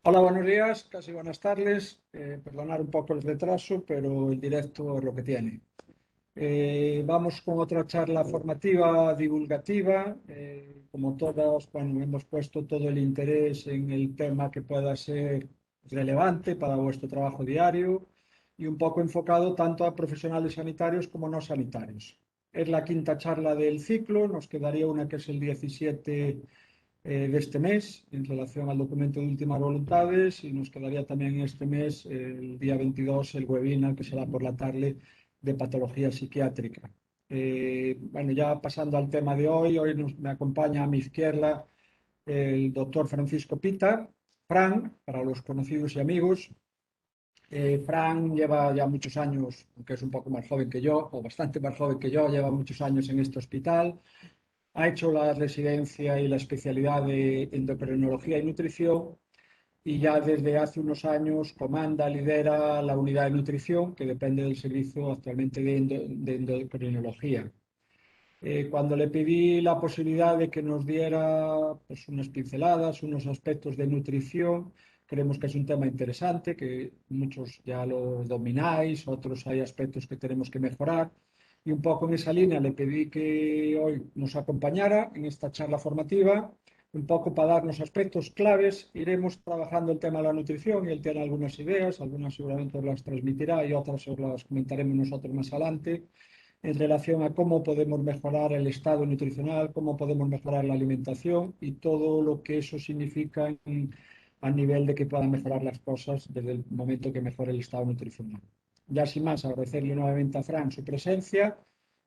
Hola, buenos días, casi buenas tardes. Perdonar un poco el retraso, pero el directo es lo que tiene. Vamos con otra charla formativa, divulgativa. Como todas, bueno, hemos puesto todo el interés en el tema que pueda ser relevante para vuestro trabajo diario y un poco enfocado tanto a profesionales sanitarios como no sanitarios. Es la quinta charla del ciclo, nos quedaría una que es el 17 de este mes en relación al documento de últimas voluntades y nos quedaría también este mes, el día 22, el webinar que será por la tarde de patología psiquiátrica. Bueno, ya pasando al tema de hoy, me acompaña a mi izquierda el doctor Francisco Pita, Fran, para los conocidos y amigos. Fran lleva ya muchos años, aunque es un poco más joven que yo, o bastante más joven que yo, lleva muchos años en este hospital. Ha hecho la residencia y la especialidad de endocrinología y nutrición y ya desde hace unos años comanda, lidera la unidad de nutrición que depende del servicio actualmente de endocrinología. Cuando le pedí la posibilidad de que nos diera pues, unas pinceladas, unos aspectos de nutrición, creemos que es un tema interesante, que muchos ya lo domináis, otros hay aspectos que tenemos que mejorar. Y un poco en esa línea le pedí que hoy nos acompañara en esta charla formativa, un poco para darnos aspectos claves. Iremos trabajando el tema de la nutrición y él tiene algunas ideas, algunas seguramente os las transmitirá y otras os las comentaremos nosotros más adelante en relación a cómo podemos mejorar el estado nutricional, cómo podemos mejorar la alimentación y todo lo que eso significa a nivel de que puedan mejorar las cosas desde el momento que mejore el estado nutricional. Ya sin más, agradecerle nuevamente a Fran su presencia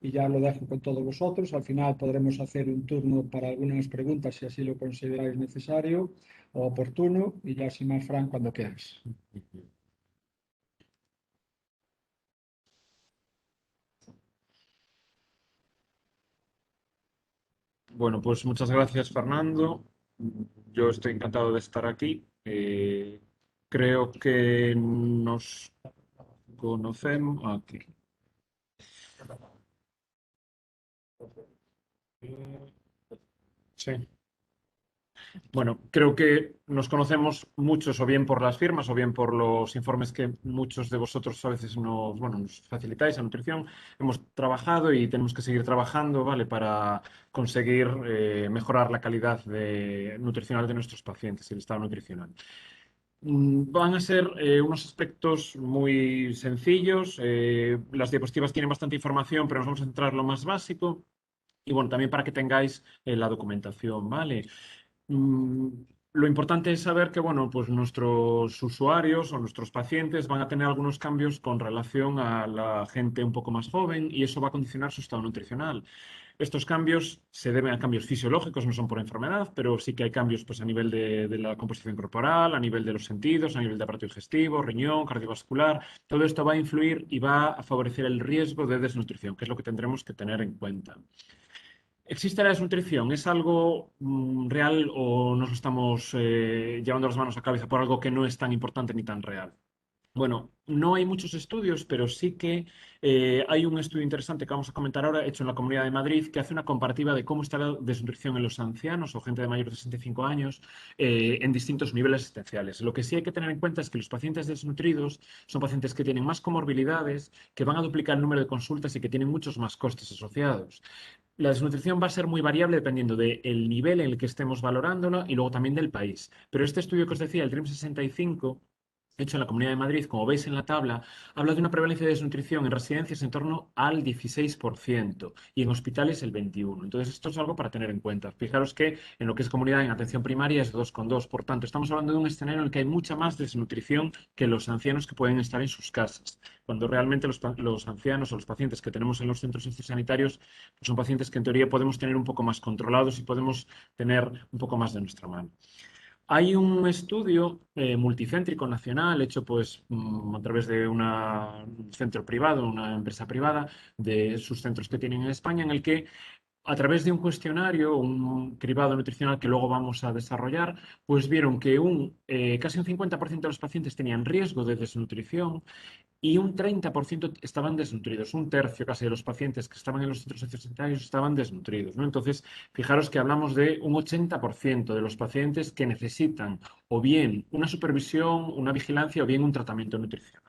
y ya lo dejo con todos vosotros. Al final podremos hacer un turno para algunas preguntas si así lo consideráis necesario o oportuno y ya sin más, Fran, cuando quieras. Bueno, pues muchas gracias, Fernando. Yo estoy encantado de estar aquí. Creo que nos conocemos aquí. Sí. Bueno, creo que nos conocemos muchos o bien por las firmas o bien por los informes que muchos de vosotros a veces nos facilitáis a nutrición. Hemos trabajado y tenemos que seguir trabajando, ¿vale? Para conseguir mejorar la calidad nutricional de nuestros pacientes y el estado nutricional. Van a ser unos aspectos muy sencillos. Las diapositivas tienen bastante información, pero nos vamos a centrar en lo más básico. Y bueno, también para que tengáis la documentación, ¿vale? Mm, lo importante es saber que, bueno, pues nuestros usuarios o nuestros pacientes van a tener algunos cambios con relación a la gente un poco más joven y eso va a condicionar su estado nutricional. Estos cambios se deben a cambios fisiológicos, no son por enfermedad, pero sí que hay cambios pues, a nivel de la composición corporal, a nivel de los sentidos, a nivel de aparato digestivo, riñón, cardiovascular. Todo esto va a influir y va a favorecer el riesgo de desnutrición, que es lo que tendremos que tener en cuenta. ¿Existe la desnutrición? ¿Es algo real o nos lo estamos llevando las manos a cabeza por algo que no es tan importante ni tan real? Bueno, no hay muchos estudios, pero sí que hay un estudio interesante que vamos a comentar ahora, hecho en la Comunidad de Madrid, que hace una comparativa de cómo está la desnutrición en los ancianos o gente de mayor de 65 años en distintos niveles existenciales. Lo que sí hay que tener en cuenta es que los pacientes desnutridos son pacientes que tienen más comorbilidades, que van a duplicar el número de consultas y que tienen muchos más costes asociados. La desnutrición va a ser muy variable dependiendo del nivel en el que estemos valorándola y luego también del país. Pero este estudio que os decía, el DREAM 65, hecho en la Comunidad de Madrid, como veis en la tabla, habla de una prevalencia de desnutrición en residencias en torno al 16% y en hospitales el 21%. Entonces, esto es algo para tener en cuenta. Fijaros que en lo que es comunidad en atención primaria es 2,2. Por tanto, estamos hablando de un escenario en el que hay mucha más desnutrición que los ancianos que pueden estar en sus casas, cuando realmente los ancianos o los pacientes que tenemos en los centros sociosanitarios pues son pacientes que en teoría podemos tener un poco más controlados y podemos tener un poco más de nuestra mano. Hay un estudio multicéntrico nacional hecho pues a través de un centro privado, una empresa privada, de sus centros que tienen en España, en el que a través de un cuestionario, un cribado nutricional que luego vamos a desarrollar, pues vieron que casi un 50% de los pacientes tenían riesgo de desnutrición y un 30% estaban desnutridos. Un tercio casi de los pacientes que estaban en los centros sociosanitarios estaban desnutridos, ¿no? Entonces, fijaros que hablamos de un 80% de los pacientes que necesitan o bien una supervisión, una vigilancia o bien un tratamiento nutricional.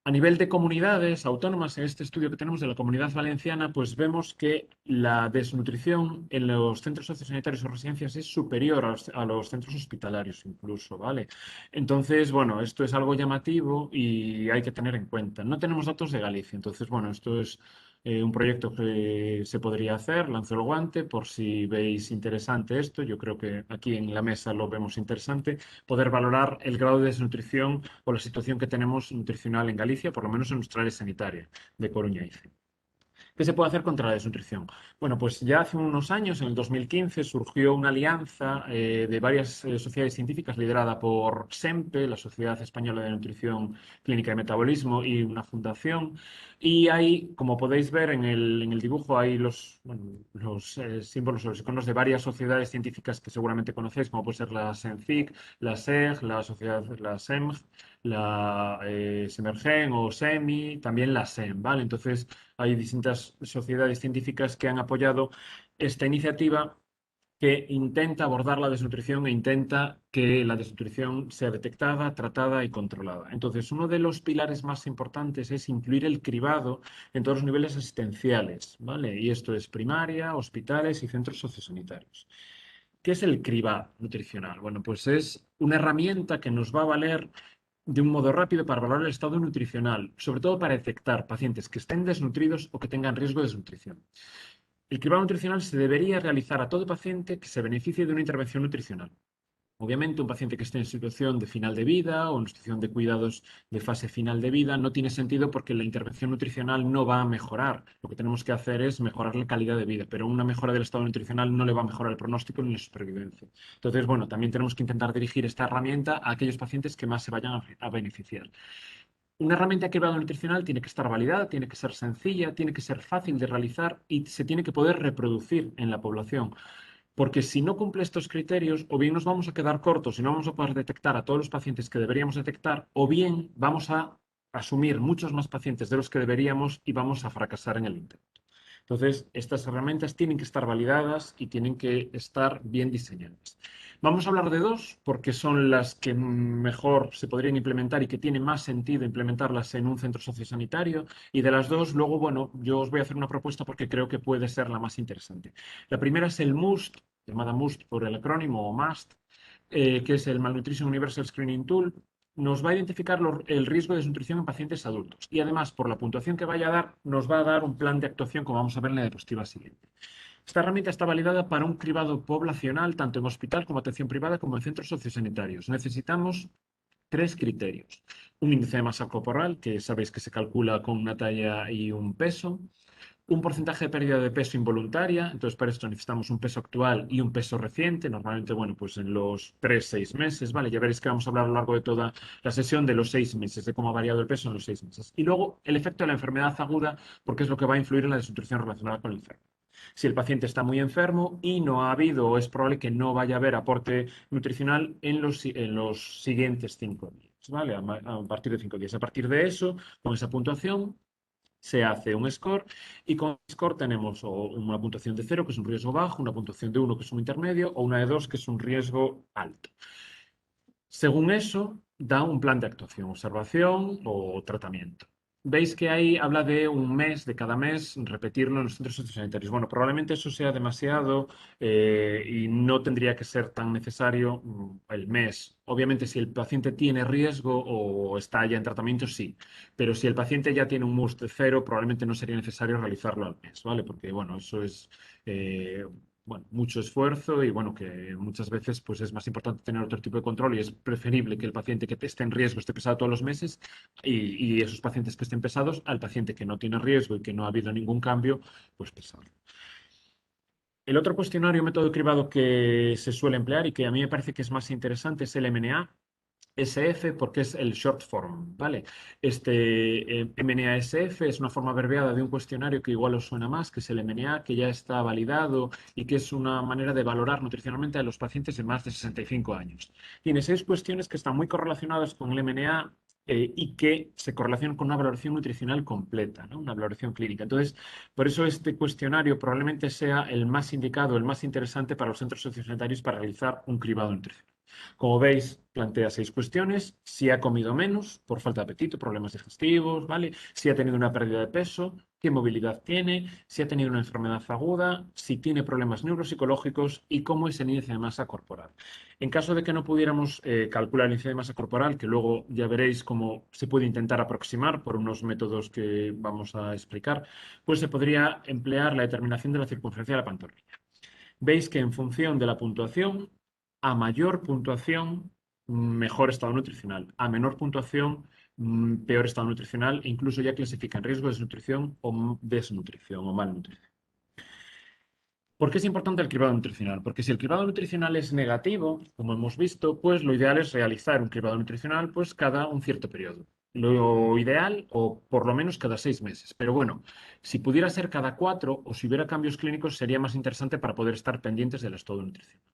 A nivel de comunidades autónomas, en este estudio que tenemos de la Comunidad Valenciana, pues vemos que la desnutrición en los centros sociosanitarios o residencias es superior a los centros hospitalarios incluso, ¿vale? Entonces, bueno, esto es algo llamativo y hay que tener en cuenta. No tenemos datos de Galicia, entonces, bueno, esto es un proyecto que se podría hacer, lanzo el guante, por si veis interesante esto, yo creo que aquí en la mesa lo vemos interesante, poder valorar el grado de desnutrición o la situación que tenemos nutricional en Galicia, por lo menos en nuestra área sanitaria de Coruña y ICE. ¿Qué se puede hacer contra la desnutrición? Bueno, pues ya hace unos años, en el 2015, surgió una alianza de varias sociedades científicas liderada por SEMPE, la Sociedad Española de Nutrición Clínica y Metabolismo, y una fundación. Y ahí, como podéis ver en el dibujo, hay los símbolos o los iconos de varias sociedades científicas que seguramente conocéis, como puede ser la SENCIC, la SEG, la sociedad, la SEMG, la SEMERGEN o SEMI, también la SEM, ¿vale? Entonces, hay distintas sociedades científicas que han apoyado esta iniciativa que intenta abordar la desnutrición e intenta que la desnutrición sea detectada, tratada y controlada. Entonces, uno de los pilares más importantes es incluir el cribado en todos los niveles asistenciales, ¿vale? Y esto es primaria, hospitales y centros sociosanitarios. ¿Qué es el cribado nutricional? Bueno, pues es una herramienta que nos va a valer de un modo rápido para valorar el estado nutricional, sobre todo para detectar pacientes que estén desnutridos o que tengan riesgo de desnutrición. El cribado nutricional se debería realizar a todo paciente que se beneficie de una intervención nutricional. Obviamente, un paciente que esté en situación de final de vida o en situación de cuidados de fase final de vida no tiene sentido porque la intervención nutricional no va a mejorar. Lo que tenemos que hacer es mejorar la calidad de vida, pero una mejora del estado nutricional no le va a mejorar el pronóstico ni la supervivencia. Entonces, bueno, también tenemos que intentar dirigir esta herramienta a aquellos pacientes que más se vayan a beneficiar. Una herramienta de cribado nutricional tiene que estar validada, tiene que ser sencilla, tiene que ser fácil de realizar y se tiene que poder reproducir en la población. Porque si no cumple estos criterios, o bien nos vamos a quedar cortos y no vamos a poder detectar a todos los pacientes que deberíamos detectar, o bien vamos a asumir muchos más pacientes de los que deberíamos y vamos a fracasar en el intento. Entonces, estas herramientas tienen que estar validadas y tienen que estar bien diseñadas. Vamos a hablar de dos porque son las que mejor se podrían implementar y que tiene más sentido implementarlas en un centro sociosanitario. Y de las dos, luego, bueno, yo os voy a hacer una propuesta porque creo que puede ser la más interesante. La primera es el MUST, llamada MUST por el acrónimo o MUST, que es el Malnutrition Universal Screening Tool. Nos va a identificar el riesgo de desnutrición en pacientes adultos y además por la puntuación que vaya a dar nos va a dar un plan de actuación como vamos a ver en la diapositiva siguiente. Esta herramienta está validada para un cribado poblacional tanto en hospital como atención privada como en centros sociosanitarios. Necesitamos tres criterios. Un índice de masa corporal, que sabéis que se calcula con una talla y un peso, un porcentaje de pérdida de peso involuntaria, entonces para esto necesitamos un peso actual y un peso reciente, normalmente, bueno, pues en los 3, 6 meses, ¿vale? Ya veréis que vamos a hablar a lo largo de toda la sesión de los 6 meses, de cómo ha variado el peso en los 6 meses. Y luego el efecto de la enfermedad aguda, porque es lo que va a influir en la desnutrición relacionada con el enfermo. Si el paciente está muy enfermo y no ha habido o es probable que no vaya a haber aporte nutricional en los siguientes 5 días, ¿vale? A partir de 5 días. A partir de eso, con esa puntuación, se hace un score y con el score tenemos una puntuación de 0, que es un riesgo bajo, una puntuación de 1, que es un intermedio, o una de 2, que es un riesgo alto. Según eso, da un plan de actuación, observación o tratamiento. Veis que ahí habla de un mes, de cada mes, repetirlo en los centros sociosanitarios. Bueno, probablemente eso sea demasiado y no tendría que ser tan necesario el mes. Obviamente, si el paciente tiene riesgo o está ya en tratamiento, sí. Pero si el paciente ya tiene un MUST de 0, probablemente no sería necesario realizarlo al mes, ¿vale? Porque, bueno, eso es mucho esfuerzo y bueno, que muchas veces pues es más importante tener otro tipo de control y es preferible que el paciente que esté en riesgo esté pesado todos los meses y esos pacientes que estén pesados al paciente que no tiene riesgo y que no ha habido ningún cambio, pues pesarlo. El otro cuestionario método de cribado que se suele emplear y que a mí me parece que es más interesante es el MNA. SF porque es el short form, ¿vale? Este MNASF es una forma abreviada de un cuestionario que igual os suena más, que es el MNA, que ya está validado y que es una manera de valorar nutricionalmente a los pacientes de más de 65 años. Tiene 6 cuestiones que están muy correlacionadas con el MNA y que se correlaciona con una valoración nutricional completa, ¿no? Una valoración clínica. Entonces, por eso este cuestionario probablemente sea el más indicado, el más interesante para los centros sociosanitarios para realizar un cribado nutricional. Como veis, plantea 6 cuestiones: si ha comido menos por falta de apetito, problemas digestivos, ¿vale? Si ha tenido una pérdida de peso, qué movilidad tiene, si ha tenido una enfermedad aguda, si tiene problemas neuropsicológicos y cómo es el índice de masa corporal. En caso de que no pudiéramos calcular el índice de masa corporal, que luego ya veréis cómo se puede intentar aproximar por unos métodos que vamos a explicar, pues se podría emplear la determinación de la circunferencia de la pantorrilla. Veis que en función de la puntuación, a mayor puntuación, mejor estado nutricional; a menor puntuación, peor estado nutricional, e incluso ya clasifica en riesgo de desnutrición o desnutrición o malnutrición. ¿Por qué es importante el cribado nutricional? Porque si el cribado nutricional es negativo, como hemos visto, pues lo ideal es realizar un cribado nutricional pues cada un cierto periodo. Lo ideal, o por lo menos cada 6 meses. Pero bueno, si pudiera ser cada 4 o si hubiera cambios clínicos, sería más interesante para poder estar pendientes del estado nutricional.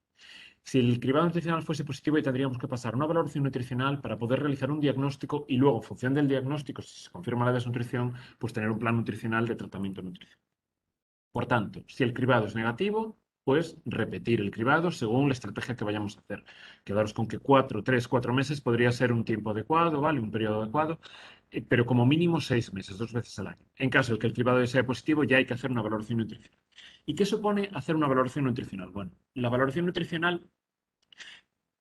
Si el cribado nutricional fuese positivo, ya tendríamos que pasar una valoración nutricional para poder realizar un diagnóstico y luego, en función del diagnóstico, si se confirma la desnutrición, pues tener un plan nutricional de tratamiento nutricional. Por tanto, si el cribado es negativo, pues repetir el cribado según la estrategia que vayamos a hacer. Quedaros con que 4 meses podría ser un tiempo adecuado, ¿vale? Un periodo adecuado, pero como mínimo 6 meses, 2 veces al año. En caso de que el cribado sea positivo, ya hay que hacer una valoración nutricional. ¿Y qué supone hacer una valoración nutricional? Bueno, la valoración nutricional,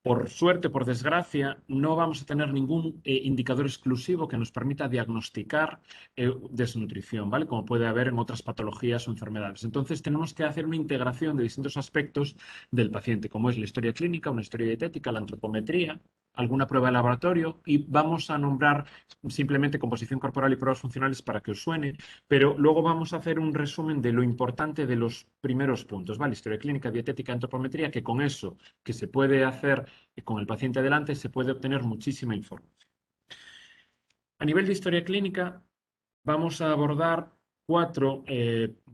por suerte, por desgracia, no vamos a tener ningún indicador exclusivo que nos permita diagnosticar desnutrición, ¿vale? Como puede haber en otras patologías o enfermedades. Entonces, tenemos que hacer una integración de distintos aspectos del paciente, como es la historia clínica, una historia dietética, la antropometría, alguna prueba de laboratorio, y vamos a nombrar simplemente composición corporal y pruebas funcionales para que os suene, pero luego vamos a hacer un resumen de lo importante de los primeros puntos, ¿vale? Historia clínica, dietética, antropometría, que con eso que se puede hacer con el paciente delante, se puede obtener muchísima información. A nivel de historia clínica, vamos a abordar 4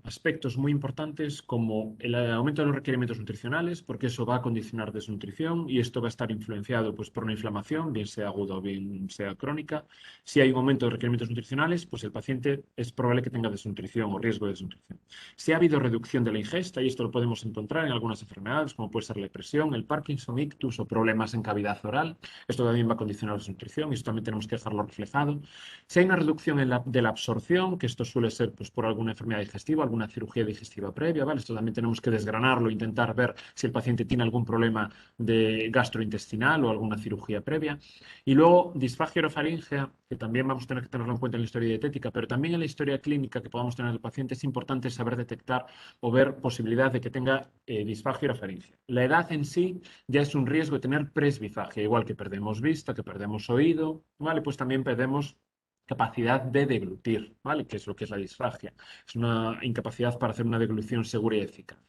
aspectos muy importantes, como el aumento de los requerimientos nutricionales, porque eso va a condicionar desnutrición y esto va a estar influenciado pues, por una inflamación, bien sea aguda o bien sea crónica. Si hay un aumento de requerimientos nutricionales, pues el paciente es probable que tenga desnutrición o riesgo de desnutrición. Si ha habido reducción de la ingesta, y esto lo podemos encontrar en algunas enfermedades, como puede ser la depresión, el Parkinson, ictus o problemas en cavidad oral, esto también va a condicionar la desnutrición y esto también tenemos que dejarlo reflejado. Si hay una reducción de la absorción, que esto suele ser pues, por alguna enfermedad digestiva, alguna cirugía digestiva previa, ¿vale? Esto también tenemos que desgranarlo, intentar ver si el paciente tiene algún problema de gastrointestinal o alguna cirugía previa. Y luego, disfagia orofaríngea, que también vamos a tener que tenerlo en cuenta en la historia dietética, pero también en la historia clínica que podamos tener del paciente es importante saber detectar o ver posibilidad de que tenga disfagia orofaríngea. La edad en sí ya es un riesgo de tener presbifagia, igual que perdemos vista, que perdemos oído, ¿vale? Pues también perdemos capacidad de deglutir, ¿vale? Que es lo que es la disfagia. Es una incapacidad para hacer una deglución segura y eficaz.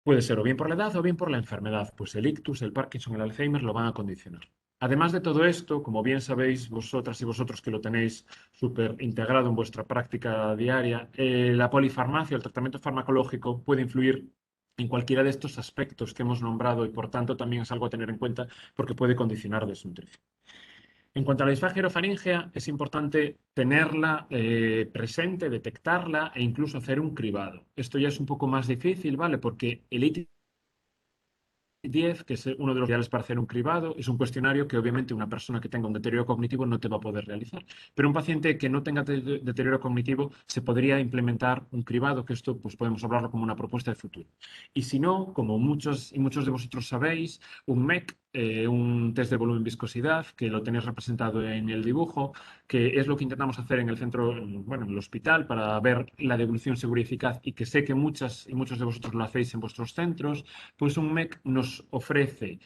Puede ser o bien por la edad o bien por la enfermedad, pues el ictus, el Parkinson, el Alzheimer lo van a condicionar. Además de todo esto, como bien sabéis vosotras y vosotros que lo tenéis súper integrado en vuestra práctica diaria, la polifarmacia, el tratamiento farmacológico puede influir en cualquiera de estos aspectos que hemos nombrado y por tanto también es algo a tener en cuenta porque puede condicionar desnutrición. En cuanto a la disfagia orofaríngea, es importante tenerla presente, detectarla e incluso hacer un cribado. Esto ya es un poco más difícil, ¿vale? Porque el IT-10, que es uno de los ideales para hacer un cribado, es un cuestionario que obviamente una persona que tenga un deterioro cognitivo no te va a poder realizar. Pero un paciente que no tenga deterioro cognitivo se podría implementar un cribado, que esto pues podemos hablarlo como una propuesta de futuro. Y si no, como muchos y muchos de vosotros sabéis, un MEC, un test de volumen viscosidad, que lo tenéis representado en el dibujo, que es lo que intentamos hacer en el centro, bueno, en el hospital, para ver la devolución segura y eficaz, y que sé que muchas y muchos de vosotros lo hacéis en vuestros centros, pues un MEC nos ofrece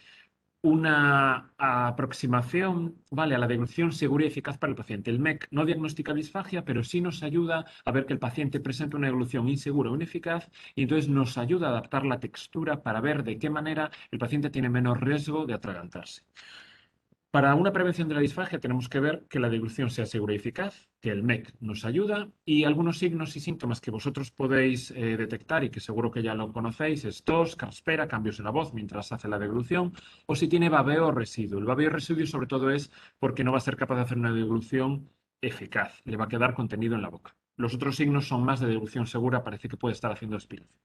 una aproximación, ¿vale?, a la devolución segura y eficaz para el paciente. El MEC no diagnostica disfagia, pero sí nos ayuda a ver que el paciente presenta una devolución insegura o ineficaz y entonces nos ayuda a adaptar la textura para ver de qué manera el paciente tiene menos riesgo de atragantarse. Para una prevención de la disfagia tenemos que ver que la devolución sea segura y eficaz, que el MEC nos ayuda y algunos signos y síntomas que vosotros podéis detectar y que seguro que ya lo conocéis es tos, carraspera, cambios en la voz mientras hace la devolución o si tiene babeo o residuo. El babeo residuo sobre todo es porque no va a ser capaz de hacer una devolución eficaz, le va a quedar contenido en la boca. Los otros signos son más de devolución segura, parece que puede estar haciendo aspiración.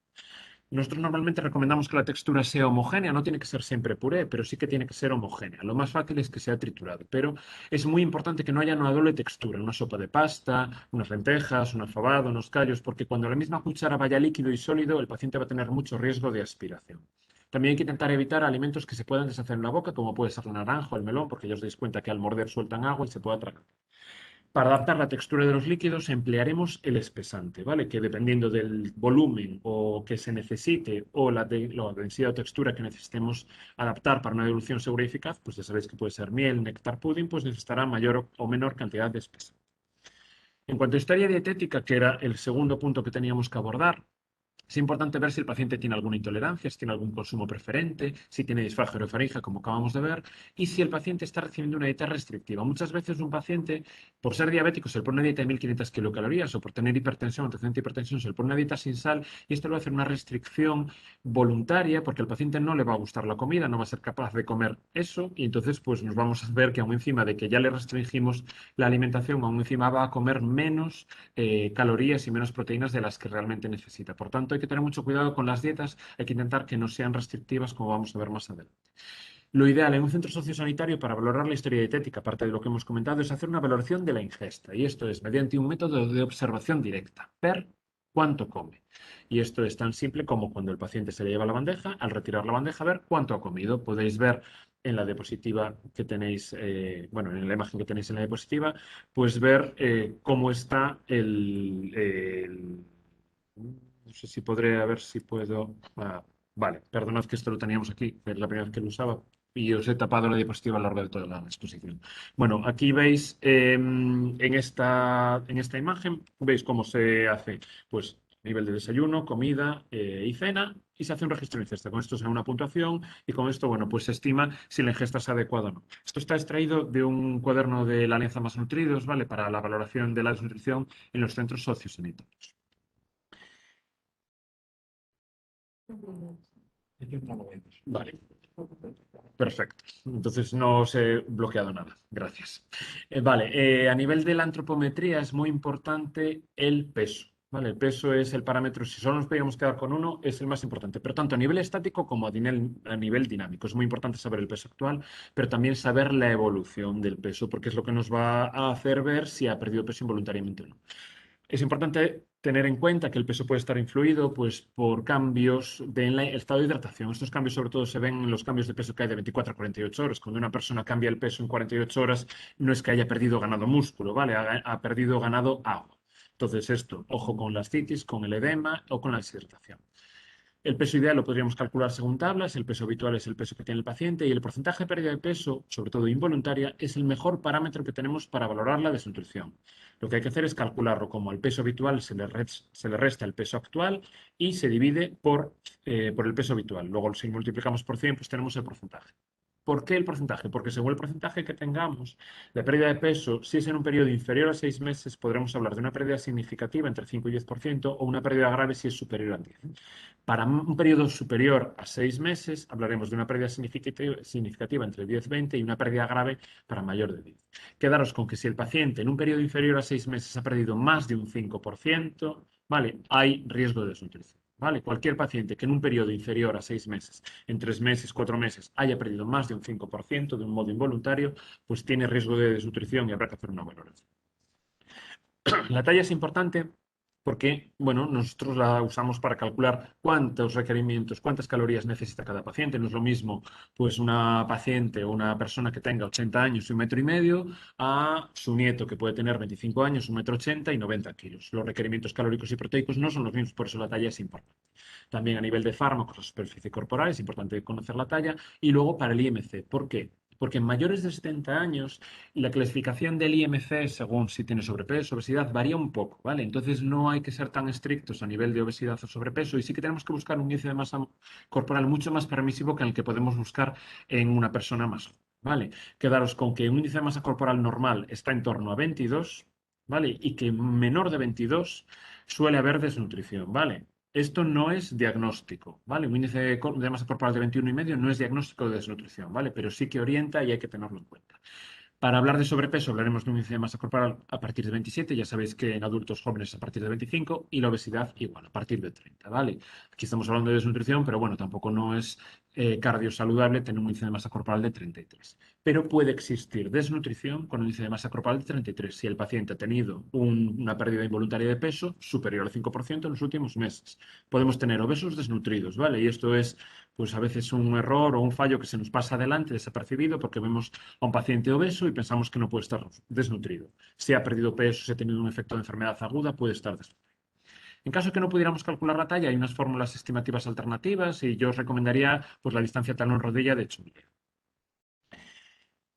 Nosotros normalmente recomendamos que la textura sea homogénea, no tiene que ser siempre puré, pero sí que tiene que ser homogénea. Lo más fácil es que sea triturado, pero es muy importante que no haya una doble textura, una sopa de pasta, unas lentejas, un fabado, unos callos, porque cuando la misma cuchara vaya líquido y sólido, el paciente va a tener mucho riesgo de aspiración. También hay que intentar evitar alimentos que se puedan deshacer en la boca, como puede ser la naranja o el melón, porque ya os dais cuenta que al morder sueltan agua y se puede atracar. Para adaptar la textura de los líquidos emplearemos el espesante, ¿vale? Que dependiendo del volumen o que se necesite o la densidad o textura que necesitemos adaptar para una dilución segura y eficaz, pues ya sabéis que puede ser miel, néctar, pudding, pues necesitará mayor o menor cantidad de espesante. En cuanto a historia dietética, que era el segundo punto que teníamos que abordar, es importante ver si el paciente tiene alguna intolerancia, si tiene algún consumo preferente, si tiene disfagia orofaringe, como acabamos de ver, y si el paciente está recibiendo una dieta restrictiva. Muchas veces un paciente, por ser diabético, se le pone una dieta de 1.500 kilocalorías o por tener hipertensión, antecedente de hipertensión, se le pone una dieta sin sal y esto le va a hacer una restricción voluntaria porque al paciente no le va a gustar la comida, no va a ser capaz de comer eso y entonces pues nos vamos a ver que aún encima de que ya le restringimos la alimentación, aún encima va a comer menos calorías y menos proteínas de las que realmente necesita. Por tanto, hay que tener mucho cuidado con las dietas, hay que intentar que no sean restrictivas, como vamos a ver más adelante. Lo ideal en un centro sociosanitario para valorar la historia dietética, aparte de lo que hemos comentado, es hacer una valoración de la ingesta. Y esto es mediante un método de observación directa. Ver cuánto come. Y esto es tan simple como cuando el paciente se le lleva la bandeja, al retirar la bandeja, ver cuánto ha comido. Podéis ver en la diapositiva que tenéis, bueno, en la imagen que tenéis en la diapositiva, pues ver cómo está no sé si podré, a ver si puedo. Vale, perdonad que esto lo teníamos aquí, es la primera vez que lo usaba y os he tapado la diapositiva a lo largo de toda la exposición. Bueno, aquí veis en esta imagen, veis cómo se hace, pues, nivel de desayuno, comida y cena, y se hace un registro de ingesta. Con esto se da una puntuación y con esto, bueno, pues se estima si la ingesta es adecuada o no. Esto está extraído de un cuaderno de la Alianza Más Nutridos, ¿vale? Para la valoración de la desnutrición en los centros sociosanitarios. Vale, perfecto. Entonces no os he bloqueado nada. Gracias. Vale, a nivel de la antropometría es muy importante el peso. Vale, el peso es el parámetro, si solo nos podíamos quedar con uno, es el más importante, pero tanto a nivel estático como a nivel dinámico. Es muy importante saber el peso actual, pero también saber la evolución del peso, porque es lo que nos va a hacer ver si ha perdido peso involuntariamente o no. Es importante tener en cuenta que el peso puede estar influido pues, por cambios del estado de hidratación. Estos cambios sobre todo se ven en los cambios de peso que hay de 24 a 48 horas. Cuando una persona cambia el peso en 48 horas, no es que haya perdido ganado músculo, ¿vale? Ha perdido ganado agua. Entonces esto, ojo con la ascitis, con el edema o con la deshidratación. El peso ideal lo podríamos calcular según tablas, el peso habitual es el peso que tiene el paciente y el porcentaje de pérdida de peso, sobre todo involuntaria, es el mejor parámetro que tenemos para valorar la desnutrición. Lo que hay que hacer es calcularlo como al peso habitual se le resta el peso actual y se divide por el peso habitual. Luego, si multiplicamos por 100, pues tenemos el porcentaje. ¿Por qué el porcentaje? Porque según el porcentaje que tengamos de pérdida de peso, si es en un periodo inferior a 6 meses, podremos hablar de una pérdida significativa entre 5 y 10% o una pérdida grave si es superior a 10. Para un periodo superior a 6 meses, hablaremos de una pérdida significativa entre 10 y 20 y una pérdida grave para mayor de 10. Quedaros con que si el paciente en un periodo inferior a 6 meses ha perdido más de un 5%, ¿vale? Hay riesgo de desnutrición. ¿Vale? Cualquier paciente que en un periodo inferior a 6 meses, en 3 meses, 4 meses, haya perdido más de un 5% de un modo involuntario, pues tiene riesgo de desnutrición y habrá que hacer una valoración. La talla es importante porque, bueno, nosotros la usamos para calcular cuántos requerimientos, cuántas calorías necesita cada paciente. No es lo mismo, pues, una paciente o una persona que tenga 80 años y 1,5 metros a su nieto que puede tener 25 años, 1,80 m y 90 kilos. Los requerimientos calóricos y proteicos no son los mismos, por eso la talla es importante. También a nivel de fármacos, la superficie corporal, es importante conocer la talla. Y luego para el IMC. ¿Por qué? Porque en mayores de 70 años la clasificación del IMC, según si tiene sobrepeso, obesidad, varía un poco, ¿vale? Entonces no hay que ser tan estrictos a nivel de obesidad o sobrepeso y sí que tenemos que buscar un índice de masa corporal mucho más permisivo que el que podemos buscar en una persona más joven. ¿vale? Quedaros con que un índice de masa corporal normal está en torno a 22, ¿vale? Y que menor de 22 suele haber desnutrición, ¿vale? Esto no es diagnóstico, ¿vale? Un índice de masa corporal de 21,5 no es diagnóstico de desnutrición, ¿vale? Pero sí que orienta y hay que tenerlo en cuenta. Para hablar de sobrepeso, hablaremos de un índice de masa corporal a partir de 27, ya sabéis que en adultos jóvenes a partir de 25 y la obesidad igual, a partir de 30, ¿vale? Aquí estamos hablando de desnutrición, pero bueno, tampoco no es cardiosaludable tener un índice de masa corporal de 33. Pero puede existir desnutrición con un índice de masa corporal de 33 si el paciente ha tenido una pérdida involuntaria de peso superior al 5% en los últimos meses. Podemos tener obesos desnutridos, ¿vale? Y esto es, pues a veces un error o un fallo que se nos pasa adelante desapercibido porque vemos a un paciente obeso y pensamos que no puede estar desnutrido. Si ha perdido peso, si ha tenido un efecto de enfermedad aguda, puede estar desnutrido. En caso de que no pudiéramos calcular la talla, hay unas fórmulas estimativas alternativas y yo os recomendaría pues, la distancia talón-rodilla de Chumillet.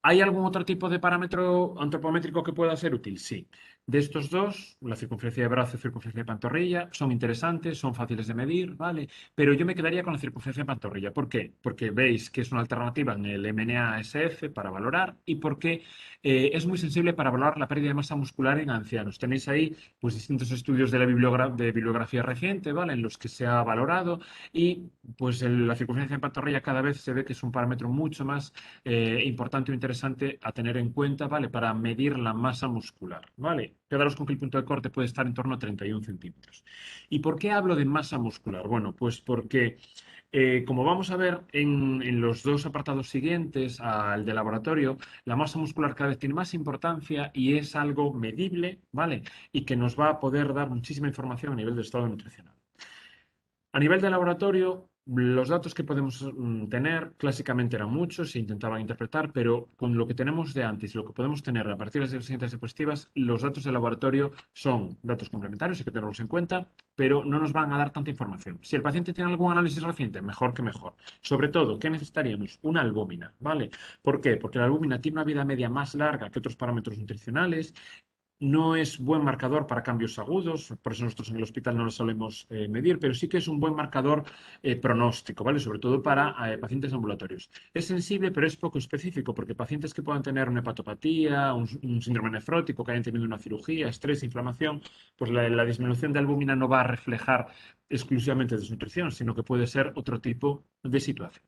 ¿Hay algún otro tipo de parámetro antropométrico que pueda ser útil? Sí. De estos dos, la circunferencia de brazo y circunferencia de pantorrilla, son interesantes, son fáciles de medir, ¿vale? Pero yo me quedaría con la circunferencia de pantorrilla. ¿Por qué? Porque veis que es una alternativa en el MNA-SF para valorar y porque es muy sensible para valorar la pérdida de masa muscular en ancianos. Tenéis ahí pues, distintos estudios de la bibliografía reciente, ¿vale? En los que se ha valorado y pues la circunferencia de pantorrilla cada vez se ve que es un parámetro mucho más importante o interesante a tener en cuenta, ¿vale? Para medir la masa muscular, ¿vale? Quedaros con que el punto de corte puede estar en torno a 31 centímetros. ¿Y por qué hablo de masa muscular? Bueno, pues porque como vamos a ver en los dos apartados siguientes al de laboratorio, la masa muscular cada vez tiene más importancia y es algo medible, ¿vale? Y que nos va a poder dar muchísima información a nivel del estado nutricional. A nivel de laboratorio, los datos que podemos tener clásicamente eran muchos, se intentaban interpretar, pero con lo que tenemos de antes y lo que podemos tener a partir de las siguientes diapositivas, los datos de laboratorio son datos complementarios, hay que tenerlos en cuenta, pero no nos van a dar tanta información. Si el paciente tiene algún análisis reciente, mejor que mejor. Sobre todo, ¿qué necesitaríamos? Una albúmina, ¿vale? ¿Por qué? Porque la albúmina tiene una vida media más larga que otros parámetros nutricionales. No es buen marcador para cambios agudos, por eso nosotros en el hospital no lo solemos medir, pero sí que es un buen marcador pronóstico, ¿vale? Sobre todo para pacientes ambulatorios. Es sensible, pero es poco específico, porque pacientes que puedan tener una hepatopatía, un síndrome nefrótico, que hayan tenido una cirugía, estrés, inflamación, pues la disminución de albúmina no va a reflejar exclusivamente desnutrición, sino que puede ser otro tipo de situación.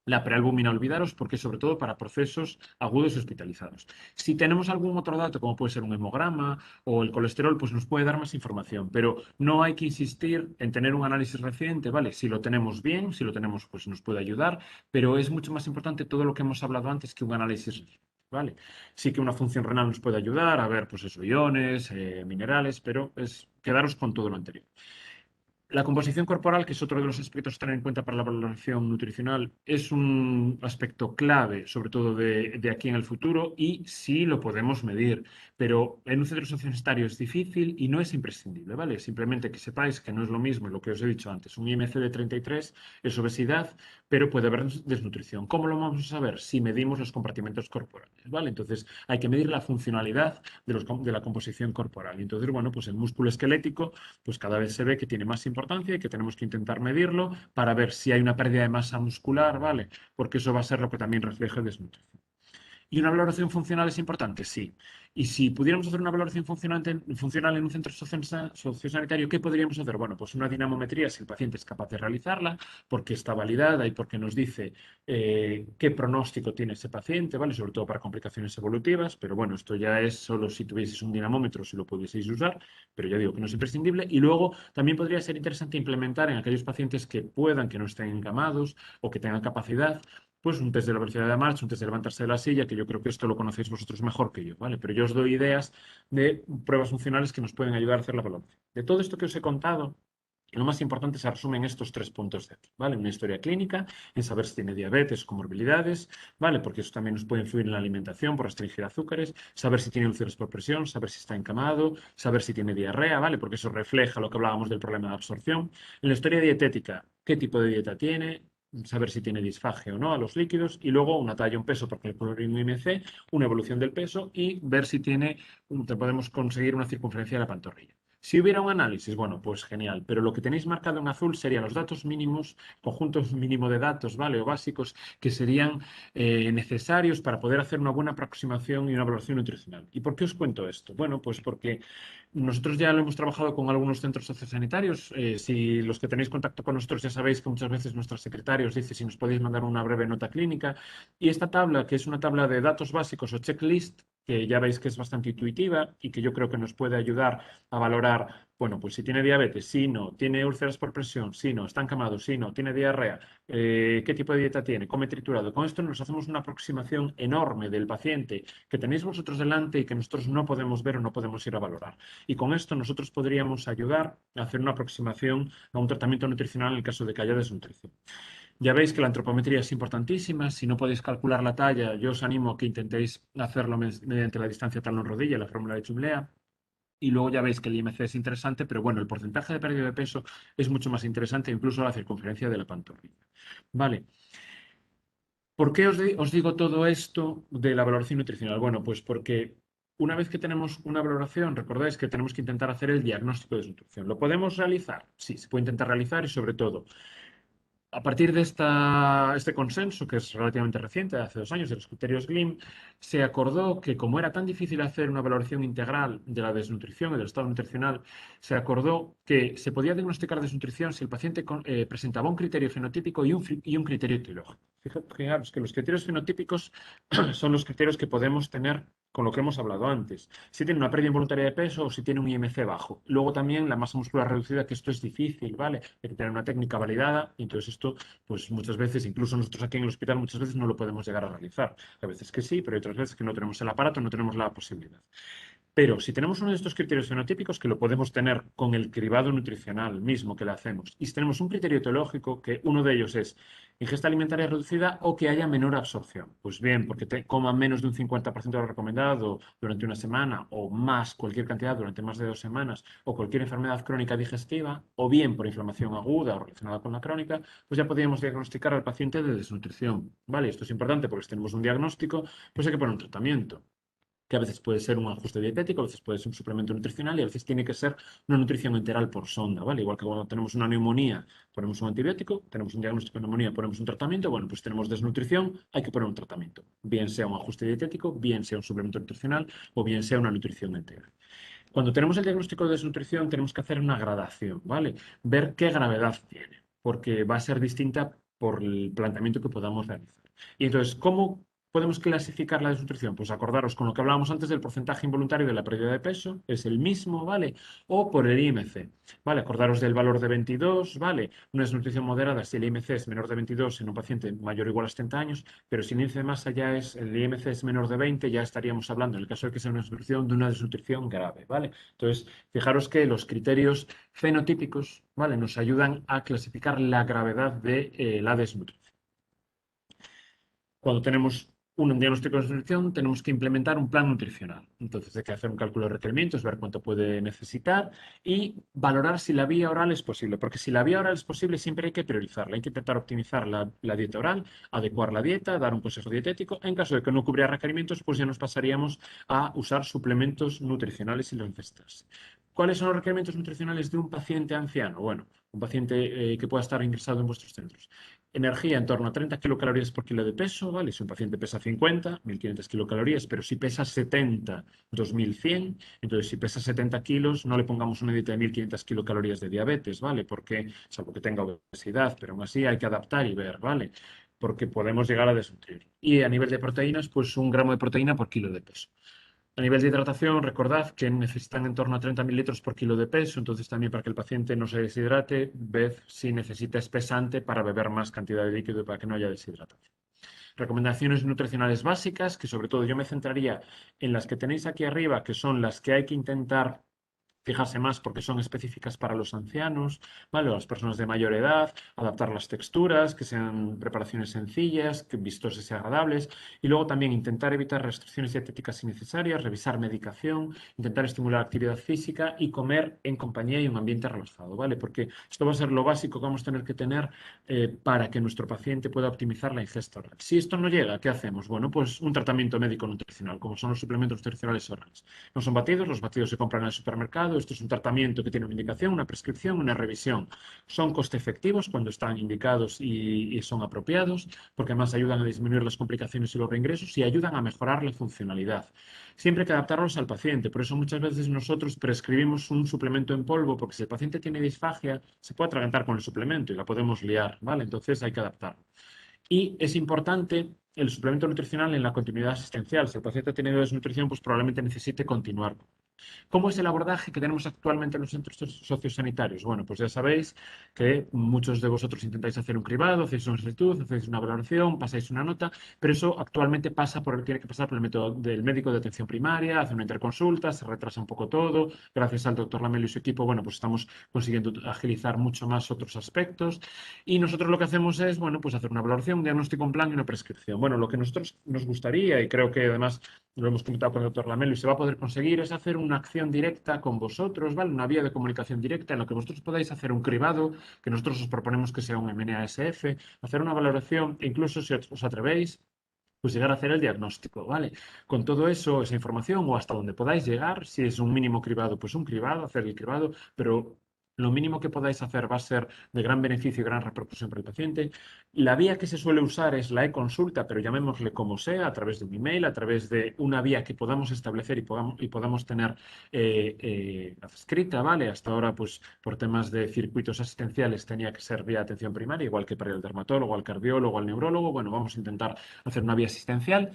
La prealbúmina, olvidaros, porque es sobre todo para procesos agudos y hospitalizados. Si tenemos algún otro dato, como puede ser un hemograma o el colesterol, pues nos puede dar más información, pero no hay que insistir en tener un análisis reciente, ¿vale? Si lo tenemos bien, si lo tenemos, pues nos puede ayudar, pero es mucho más importante todo lo que hemos hablado antes que un análisis reciente, ¿vale? Sí que una función renal nos puede ayudar a ver, pues eso, iones, minerales, pero es quedaros con todo lo anterior. La composición corporal, que es otro de los aspectos a tener en cuenta para la valoración nutricional, es un aspecto clave, sobre todo de aquí en el futuro, y sí lo podemos medir, pero en un centro sociosanitario es difícil y no es imprescindible, ¿vale? Simplemente que sepáis que no es lo mismo lo que os he dicho antes. Un IMC de 33 es obesidad, pero puede haber desnutrición. ¿Cómo lo vamos a saber? Si medimos los compartimentos corporales, ¿vale? Entonces hay que medir la funcionalidad de la composición corporal. Y entonces, bueno, pues el músculo esquelético pues cada vez se ve que tiene más importancia y que tenemos que intentar medirlo para ver si hay una pérdida de masa muscular, ¿vale? Porque eso va a ser lo que también refleje desnutrición. ¿Y una valoración funcional es importante? Sí. Y si pudiéramos hacer una valoración funcional en un centro sociosanitario, ¿qué podríamos hacer? Bueno, pues una dinamometría, si el paciente es capaz de realizarla, porque está validada y porque nos dice qué pronóstico tiene ese paciente, ¿vale? Sobre todo para complicaciones evolutivas, pero bueno, esto ya es solo si tuvieseis un dinamómetro, si lo pudieseis usar, pero ya digo que no es imprescindible. Y luego también podría ser interesante implementar en aquellos pacientes que puedan, que no estén encamados o que tengan capacidad, pues un test de la velocidad de marcha, un test de levantarse de la silla, que yo creo que esto lo conocéis vosotros mejor que yo, ¿vale? Pero yo os doy ideas de pruebas funcionales que nos pueden ayudar a hacer la valoración. De todo esto que os he contado, lo más importante se resume en estos 3 puntos de aquí, ¿vale? Una historia clínica, en saber si tiene diabetes o comorbilidades, ¿vale? Porque eso también nos puede influir en la alimentación por restringir azúcares, saber si tiene úlceras por presión, saber si está encamado, saber si tiene diarrea, ¿vale? Porque eso refleja lo que hablábamos del problema de absorción. En la historia dietética, ¿qué tipo de dieta tiene? Saber si tiene disfagia o no a los líquidos y luego una talla, un peso por calcular un IMC, una evolución del peso y ver si tiene, podemos conseguir una circunferencia de la pantorrilla. Si hubiera un análisis, bueno, pues genial, pero lo que tenéis marcado en azul serían los datos mínimos, conjuntos mínimo de datos, ¿vale? O básicos que serían necesarios para poder hacer una buena aproximación y una evaluación nutricional. ¿Y por qué os cuento esto? Bueno, pues porque nosotros ya lo hemos trabajado con algunos centros sociosanitarios. Si los que tenéis contacto con nosotros ya sabéis que muchas veces nuestros secretarios dicen si nos podéis mandar una breve nota clínica. Y esta tabla, que es una tabla de datos básicos o checklist, que ya veis que es bastante intuitiva y que yo creo que nos puede ayudar a valorar, bueno, pues si tiene diabetes, si no, tiene úlceras por presión, si no, está encamado, si no, tiene diarrea, qué tipo de dieta tiene, come triturado. Con esto nos hacemos una aproximación enorme del paciente que tenéis vosotros delante y que nosotros no podemos ver o no podemos ir a valorar. Y con esto nosotros podríamos ayudar a hacer una aproximación a un tratamiento nutricional en el caso de que haya desnutrición. Ya veis que la antropometría es importantísima. Si no podéis calcular la talla, yo os animo a que intentéis hacerlo mediante la distancia talón-rodilla, la fórmula de Chumlea. Y luego ya veis que el IMC es interesante, pero bueno, el porcentaje de pérdida de peso es mucho más interesante, incluso la circunferencia de la pantorrilla. Vale. ¿Por qué os digo todo esto de la valoración nutricional? Bueno, pues porque una vez que tenemos una valoración, recordáis que tenemos que intentar hacer el diagnóstico de desnutrición. ¿Lo podemos realizar? Sí, se puede intentar realizar y sobre todo a partir de este consenso, que es relativamente reciente, de hace 2 años, de los criterios GLIM, se acordó que como era tan difícil hacer una valoración integral de la desnutrición y del estado nutricional, se acordó que se podía diagnosticar desnutrición si el paciente presentaba un criterio fenotípico y un criterio etiológico. Fijaros que los criterios fenotípicos son los criterios que podemos tener con lo que hemos hablado antes. Si tiene una pérdida involuntaria de peso o si tiene un IMC bajo. Luego también la masa muscular reducida, que esto es difícil, ¿vale? Hay que tener una técnica validada y entonces esto, pues muchas veces, incluso nosotros aquí en el hospital, muchas veces no lo podemos llegar a realizar. A veces que sí, pero hay otras veces que no tenemos el aparato, no tenemos la posibilidad. Pero si tenemos uno de estos criterios fenotípicos, que lo podemos tener con el cribado nutricional mismo que le hacemos, y si tenemos un criterio etiológico, que uno de ellos es ingesta alimentaria reducida o que haya menor absorción. Pues bien, porque te coma menos de un 50% de lo recomendado durante una semana o más cualquier cantidad durante más de 2 semanas o cualquier enfermedad crónica digestiva o bien por inflamación aguda o relacionada con la crónica, pues ya podríamos diagnosticar al paciente de desnutrición. ¿Vale? Esto es importante porque si tenemos un diagnóstico, pues hay que poner un tratamiento que a veces puede ser un ajuste dietético, a veces puede ser un suplemento nutricional y a veces tiene que ser una nutrición enteral por sonda, ¿vale? Igual que cuando tenemos una neumonía, ponemos un antibiótico, tenemos un diagnóstico de neumonía, ponemos un tratamiento, bueno, pues tenemos desnutrición, hay que poner un tratamiento, bien sea un ajuste dietético, bien sea un suplemento nutricional o bien sea una nutrición entera. Cuando tenemos el diagnóstico de desnutrición, tenemos que hacer una gradación, ¿vale? Ver qué gravedad tiene, porque va a ser distinta por el planteamiento que podamos realizar. Y entonces, ¿cómo podemos clasificar la desnutrición? Pues acordaros con lo que hablábamos antes del porcentaje involuntario de la pérdida de peso, es el mismo, ¿vale? O por el IMC, ¿vale? Acordaros del valor de 22, ¿vale? Una desnutrición moderada si el IMC es menor de 22 en un paciente mayor o igual a 70 años, pero si el índice de masa ya es, el IMC es menor de 20, ya estaríamos hablando, en el caso de que sea una desnutrición, de una desnutrición grave, ¿vale? Entonces, fijaros que los criterios fenotípicos, ¿vale? Nos ayudan a clasificar la gravedad de la desnutrición. Cuando tenemos un diagnóstico de desnutrición, tenemos que implementar un plan nutricional. Entonces hay que hacer un cálculo de requerimientos, ver cuánto puede necesitar y valorar si la vía oral es posible. Porque si la vía oral es posible, siempre hay que priorizarla. Hay que intentar optimizar la dieta oral, adecuar la dieta, dar un consejo dietético. En caso de que no cubriera requerimientos, pues ya nos pasaríamos a usar suplementos nutricionales si lo necesitase. ¿Cuáles son los requerimientos nutricionales de un paciente anciano? Bueno, un paciente que pueda estar ingresado en vuestros centros. Energía en torno a 30 kilocalorías por kilo de peso, ¿vale? Si un paciente pesa 50, 1.500 kilocalorías, pero si pesa 70, 2.100, entonces si pesa 70 kilos, no le pongamos una dieta de 1.500 kilocalorías de diabetes, ¿vale? Porque, salvo que tenga obesidad, pero aún así hay que adaptar y ver, ¿vale? Porque podemos llegar a desnutrir. Y a nivel de proteínas, pues 1 gramo de proteína por kilo de peso. A nivel de hidratación, recordad que necesitan en torno a 30 mililitros por kilo de peso, entonces también para que el paciente no se deshidrate, ved si necesita espesante para beber más cantidad de líquido y para que no haya deshidratación. Recomendaciones nutricionales básicas, que sobre todo yo me centraría en las que tenéis aquí arriba, que son las que hay que intentar fijarse más porque son específicas para los ancianos, ¿vale? O las personas de mayor edad, adaptar las texturas, que sean preparaciones sencillas, que vistosas y agradables, y luego también intentar evitar restricciones dietéticas innecesarias, revisar medicación, intentar estimular actividad física y comer en compañía y un ambiente relajado, ¿vale? Porque esto va a ser lo básico que vamos a tener que tener para que nuestro paciente pueda optimizar la ingesta oral. Si esto no llega, ¿qué hacemos? Bueno, pues un tratamiento médico nutricional, como son los suplementos nutricionales orales. No son batidos, los batidos se compran en el supermercado cribado. Esto es un tratamiento que tiene una indicación, una prescripción, una revisión. Son coste efectivos cuando están indicados y son apropiados, porque además ayudan a disminuir las complicaciones y los reingresos y ayudan a mejorar la funcionalidad. Siempre hay que adaptarlos al paciente, por eso muchas veces nosotros prescribimos un suplemento en polvo, porque si el paciente tiene disfagia, se puede atragantar con el suplemento y la podemos liar, ¿vale? Entonces hay que adaptarlo. Y es importante el suplemento nutricional en la continuidad asistencial. Si el paciente ha tenido desnutrición, pues probablemente necesite continuar. ¿Cómo es el abordaje que tenemos actualmente en los centros sociosanitarios? Bueno, pues ya sabéis que muchos de vosotros intentáis hacer un cribado, hacéis una solicitud, hacéis una valoración, pasáis una nota, pero eso actualmente tiene que pasar por el método del médico de atención primaria, hace una interconsulta, se retrasa un poco todo. Gracias al doctor Lamelo y su equipo, bueno, pues estamos consiguiendo agilizar mucho más otros aspectos. Y nosotros lo que hacemos es, bueno, pues hacer una valoración, un diagnóstico, un plan y una prescripción. Bueno, lo que nosotros nos gustaría, y creo que además lo hemos comentado con el doctor Lamelo y se va a poder conseguir, es hacer una acción directa con vosotros, ¿vale? Una vía de comunicación directa en la que vosotros podáis hacer un cribado, que nosotros os proponemos que sea un MNASF, hacer una valoración e incluso si os atrevéis, pues llegar a hacer el diagnóstico, ¿vale? Con todo eso, esa información o hasta donde podáis llegar, si es un mínimo cribado, pues un cribado, hacer el cribado, pero lo mínimo que podáis hacer va a ser de gran beneficio y gran repercusión para el paciente. La vía que se suele usar es la e-consulta, pero llamémosle como sea, a través de un email, a través de una vía que podamos establecer y podamos tener escrita, ¿vale? Hasta ahora, pues por temas de circuitos asistenciales tenía que ser vía atención primaria, igual que para el dermatólogo, al cardiólogo, al neurólogo. Bueno, vamos a intentar hacer una vía asistencial.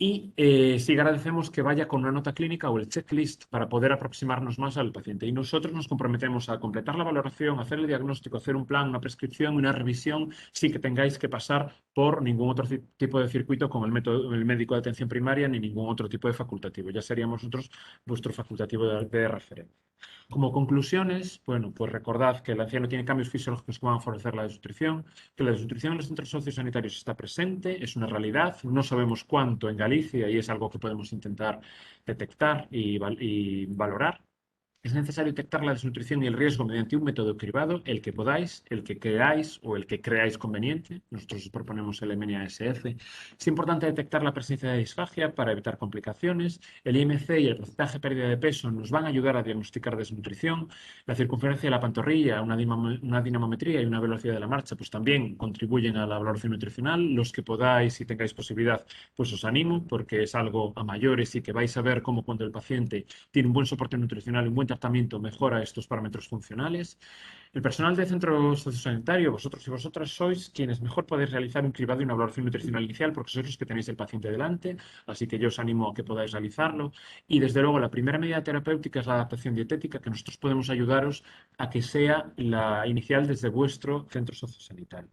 Y sí agradecemos que vaya con una nota clínica o el checklist para poder aproximarnos más al paciente. Y nosotros nos comprometemos a completar la valoración, hacer el diagnóstico, hacer un plan, una prescripción, una revisión, sin que tengáis que pasar por ningún otro tipo de circuito como el médico de atención primaria ni ningún otro tipo de facultativo. Ya seríamos nosotros vuestro facultativo de referencia. Como conclusiones, bueno, pues recordad que el anciano tiene cambios fisiológicos que van a favorecer la desnutrición, que la desnutrición en los centros sociosanitarios está presente, es una realidad, no sabemos cuánto en Galicia y es algo que podemos intentar detectar y valorar. Es necesario detectar la desnutrición y el riesgo mediante un método cribado, el que podáis, el que creáis o el que creáis conveniente. Nosotros os proponemos el MNASF. Es importante detectar la presencia de disfagia para evitar complicaciones. El IMC y el porcentaje de pérdida de peso nos van a ayudar a diagnosticar desnutrición. La circunferencia de la pantorrilla, una dinamometría y una velocidad de la marcha, pues también contribuyen a la valoración nutricional. Los que podáis y tengáis posibilidad, pues os animo, porque es algo a mayores y que vais a ver cómo cuando el paciente tiene un buen soporte nutricional y un buen tratamiento mejora estos parámetros funcionales. El personal del centro sociosanitario, vosotros y vosotras sois quienes mejor podéis realizar un cribado y una valoración nutricional inicial porque sois los que tenéis el paciente delante, así que yo os animo a que podáis realizarlo. Y desde luego la primera medida terapéutica es la adaptación dietética, que nosotros podemos ayudaros a que sea la inicial desde vuestro centro sociosanitario.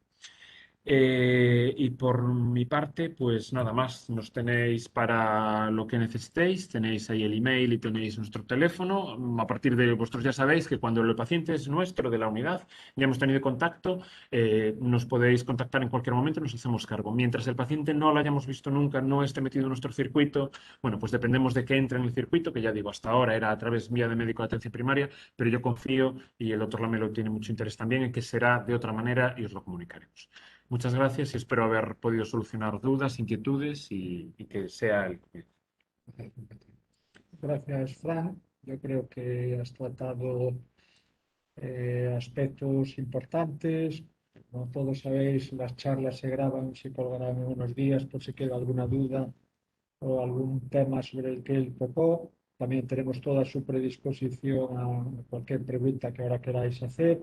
Y por mi parte, pues nada más, nos tenéis para lo que necesitéis, tenéis ahí el email y tenéis nuestro teléfono. A partir de vosotros ya sabéis que cuando el paciente es nuestro de la unidad, ya hemos tenido contacto, nos podéis contactar en cualquier momento y nos hacemos cargo. Mientras el paciente no lo hayamos visto nunca, no esté metido en nuestro circuito, bueno, pues dependemos de que entre en el circuito, que ya digo, hasta ahora era a través vía de médico de atención primaria, pero yo confío, y el doctor Lamelo tiene mucho interés también, en que será de otra manera y os lo comunicaremos. Muchas gracias y espero haber podido solucionar dudas, inquietudes y que sea el comienzo. Gracias, Fran. Yo creo que has tratado aspectos importantes. Como todos sabéis, las charlas se graban, se colgarán en unos días por si queda alguna duda o algún tema sobre el que él tocó. También tenemos toda su predisposición a cualquier pregunta que ahora queráis hacer.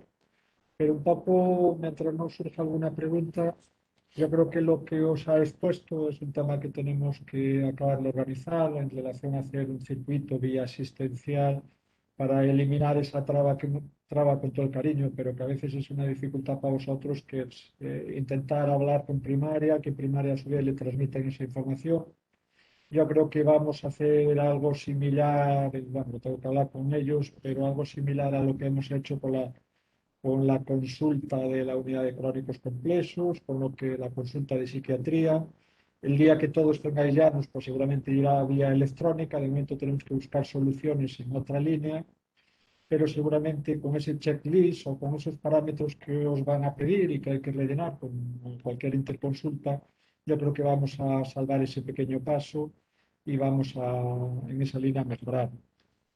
Pero un poco, mientras no surja alguna pregunta, yo creo que lo que os ha expuesto es un tema que tenemos que acabar de organizar en relación a hacer un circuito vía asistencial para eliminar esa traba con todo el cariño, pero que a veces es una dificultad para vosotros, que es intentar hablar con primaria, que primaria a su vez le transmiten esa información. Yo creo que vamos a hacer algo similar, bueno, tengo que hablar con ellos, pero algo similar a lo que hemos hecho con la consulta de la unidad de crónicos complejos, con lo que la consulta de psiquiatría. El día que todos tengáis llanos, pues seguramente irá vía electrónica. De momento tenemos que buscar soluciones en otra línea, pero seguramente con ese checklist o con esos parámetros que os van a pedir y que hay que rellenar con cualquier interconsulta, yo creo que vamos a salvar ese pequeño paso y vamos a, en esa línea, a mejorar.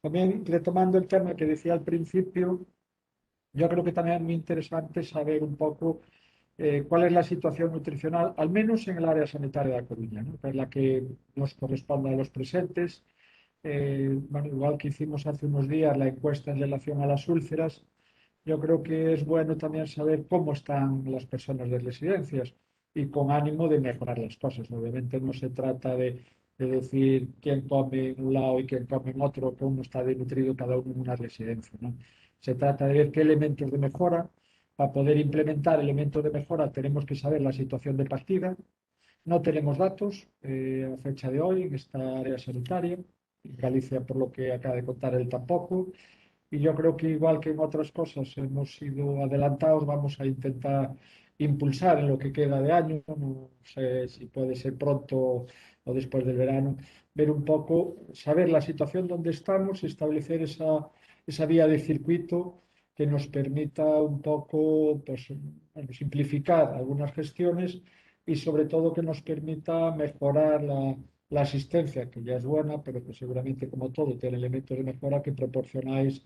También retomando el tema que decía al principio, yo creo que también es muy interesante saber un poco cuál es la situación nutricional, al menos en el área sanitaria de La Coruña, ¿no? Que es la que nos corresponde a los presentes. Bueno, igual que hicimos hace unos días la encuesta en relación a las úlceras, yo creo que es bueno también saber cómo están las personas de residencias y con ánimo de mejorar las cosas. Obviamente no se trata de decir quién come en un lado y quién come en otro, que uno está desnutrido cada uno en una residencia, ¿no? Se trata de ver qué elementos de mejora. Para poder implementar elementos de mejora tenemos que saber la situación de partida. No tenemos datos a fecha de hoy en esta área sanitaria. En Galicia, por lo que acaba de contar él, tampoco. Y yo creo que igual que en otras cosas hemos sido adelantados, vamos a intentar impulsar en lo que queda de año, no sé si puede ser pronto o después del verano, ver un poco, saber la situación donde estamos, establecer esa vía de circuito que nos permita un poco pues, bueno, simplificar algunas gestiones y sobre todo que nos permita mejorar la asistencia, que ya es buena, pero que seguramente como todo tiene elementos de mejora que proporcionáis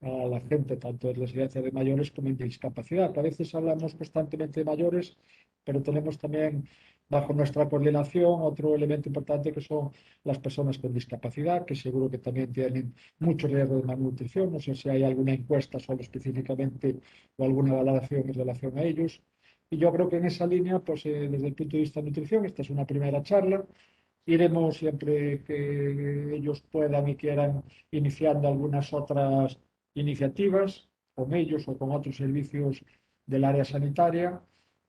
a la gente, tanto en residencia de mayores como en discapacidad. A veces hablamos constantemente de mayores, pero tenemos también bajo nuestra coordinación otro elemento importante que son las personas con discapacidad, que seguro que también tienen mucho riesgo de malnutrición. No sé si hay alguna encuesta solo específicamente o alguna valoración en relación a ellos. Y yo creo que en esa línea, pues desde el punto de vista de nutrición, esta es una primera charla. Iremos siempre que ellos puedan y quieran iniciando algunas otras iniciativas con ellos o con otros servicios del área sanitaria.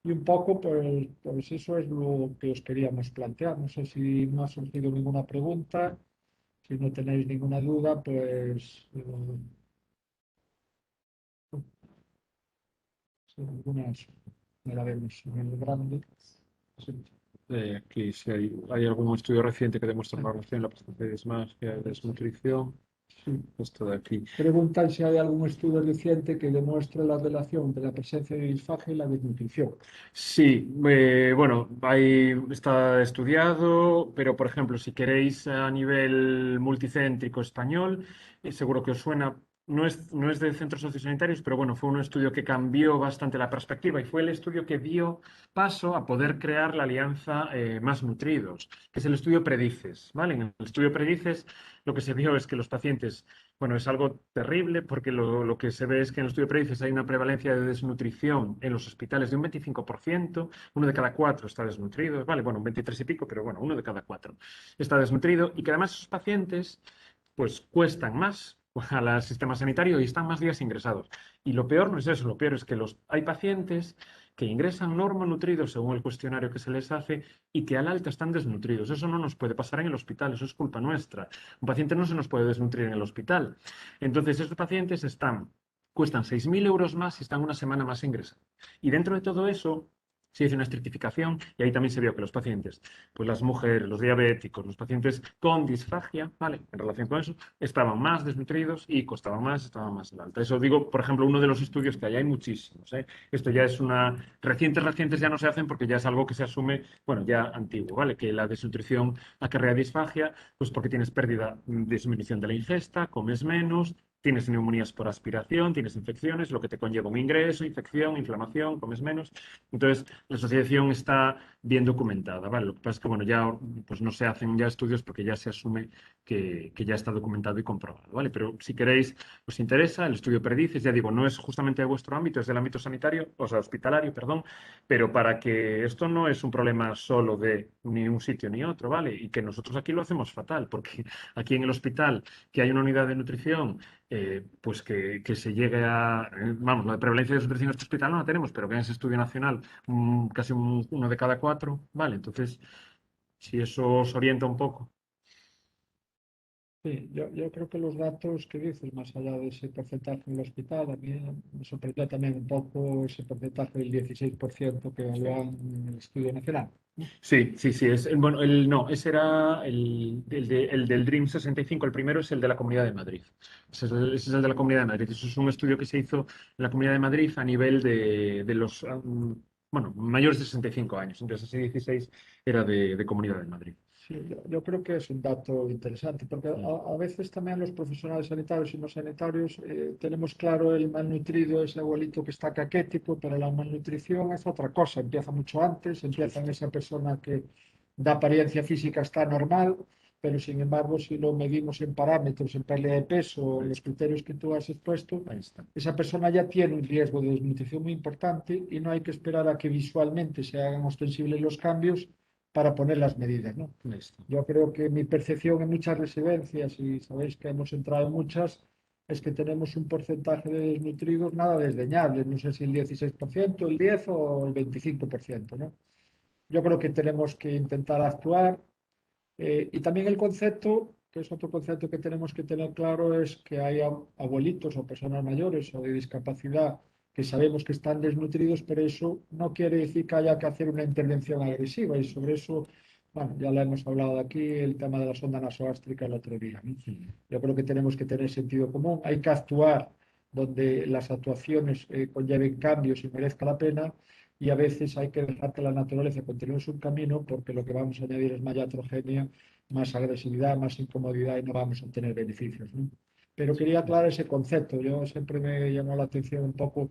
Y un poco, pues eso es lo que os queríamos plantear. No sé si no ha surgido ninguna pregunta, si no tenéis ninguna duda, pues si algunas me la vemos en el grande. Sí. Aquí si hay algún estudio reciente que demuestra una relación en la presencia de dismagia, desnutrición, Sí. esto de aquí. Preguntan si hay algún estudio reciente que demuestre la relación de la presencia de disfagia y la desnutrición. Sí, bueno, ahí está estudiado, pero por ejemplo, si queréis a nivel multicéntrico español, seguro que os suena, no es de centros sociosanitarios, pero bueno, fue un estudio que cambió bastante la perspectiva y fue el estudio que dio paso a poder crear la alianza Más Nutridos, que es el estudio Predices, ¿vale? En el estudio Predices lo que se vio es que los pacientes, bueno, es algo terrible porque lo que se ve es que en el estudio Predices hay una prevalencia de desnutrición en los hospitales de un 25%, uno de cada cuatro está desnutrido, vale, bueno, un 23 y pico, pero bueno, uno de cada cuatro está desnutrido y que además esos pacientes pues cuestan más al sistema sanitario y están más días ingresados. Y lo peor no es eso, lo peor es que hay pacientes que ingresan normonutridos según el cuestionario que se les hace y que al alta están desnutridos. Eso no nos puede pasar en el hospital, eso es culpa nuestra. Un paciente no se nos puede desnutrir en el hospital. Entonces, esos pacientes cuestan 6.000 euros más y están una semana más ingresados. Y dentro de todo eso, se hizo una estratificación y ahí también se vio que los pacientes, pues las mujeres, los diabéticos, los pacientes con disfagia, ¿vale? En relación con eso, estaban más desnutridos y costaban más, estaban más al alta. Eso digo, por ejemplo, uno de los estudios que hay muchísimos, ¿eh? Esto ya es recientes ya no se hacen porque ya es algo que se asume, bueno, ya antiguo, ¿vale? Que la desnutrición acarrea disfagia, pues porque tienes disminución de la ingesta, comes menos, tienes neumonías por aspiración, tienes infecciones, lo que te conlleva un ingreso, infección, inflamación, comes menos. Entonces, la asociación está bien documentada, ¿vale? Lo que pasa es que, bueno, ya pues no se hacen ya estudios porque ya se asume que ya está documentado y comprobado, ¿vale? Pero si queréis, os interesa, el estudio Perdices, ya digo, no es justamente de vuestro ámbito, es del ámbito sanitario, o sea, hospitalario, perdón, pero para que esto no es un problema solo de ni un sitio ni otro, ¿vale? Y que nosotros aquí lo hacemos fatal, porque aquí en el hospital, que hay una unidad de nutrición, pues que se llegue a, vamos, la de prevalencia de desnutrición en este hospital no la tenemos, pero que en ese estudio nacional casi uno de cada cuatro, ¿vale? Entonces, si eso os orienta un poco. Sí, yo creo que los datos que dices, más allá de ese porcentaje en el hospital, a mí me sorprendió también un poco ese porcentaje del 16% que evalúan en el estudio nacional. Sí, sí, sí. Bueno, no, ese era el del Dream 65. El primero es el de la Comunidad de Madrid. Ese es el de la Comunidad de Madrid. Eso es un estudio que se hizo en la Comunidad de Madrid a nivel de los, bueno, mayores de 65 años. Entonces, ese 16 era de Comunidad de Madrid. Sí, yo creo que es un dato interesante, porque a veces también los profesionales sanitarios y no sanitarios tenemos claro el malnutrido, ese abuelito que está caquético, pero la malnutrición es otra cosa, empieza mucho antes, empieza en esa persona que da apariencia física está normal, pero sin embargo si lo medimos en parámetros, en pérdida de peso, los criterios que tú has expuesto, Ahí está. esa persona ya tiene un riesgo de desnutrición muy importante y no hay que esperar a que visualmente se hagan ostensibles los cambios para poner las medidas, ¿no? Ahí está. Yo creo que mi percepción en muchas residencias, y sabéis que hemos entrado en muchas, es que tenemos un porcentaje de desnutridos nada desdeñable. No sé si el 16%, el 10% o el 25%, ¿no? Yo creo que tenemos que intentar actuar. Y también el concepto, que es otro concepto que tenemos que tener claro, es que hay abuelitos o personas mayores o de discapacidad que sabemos que están desnutridos, pero eso no quiere decir que haya que hacer una intervención agresiva. Y sobre eso, bueno, ya lo hemos hablado aquí, el tema de la sonda nasogástrica el otro día, ¿no? Yo creo que tenemos que tener sentido común. Hay que actuar donde las actuaciones conlleven cambios y merezca la pena, y a veces hay que dejar que la naturaleza continúe su camino porque lo que vamos a añadir es más iatrogenia, más agresividad, más incomodidad y no vamos a obtener beneficios, ¿no? Pero quería aclarar ese concepto. Yo siempre me llamó la atención un poco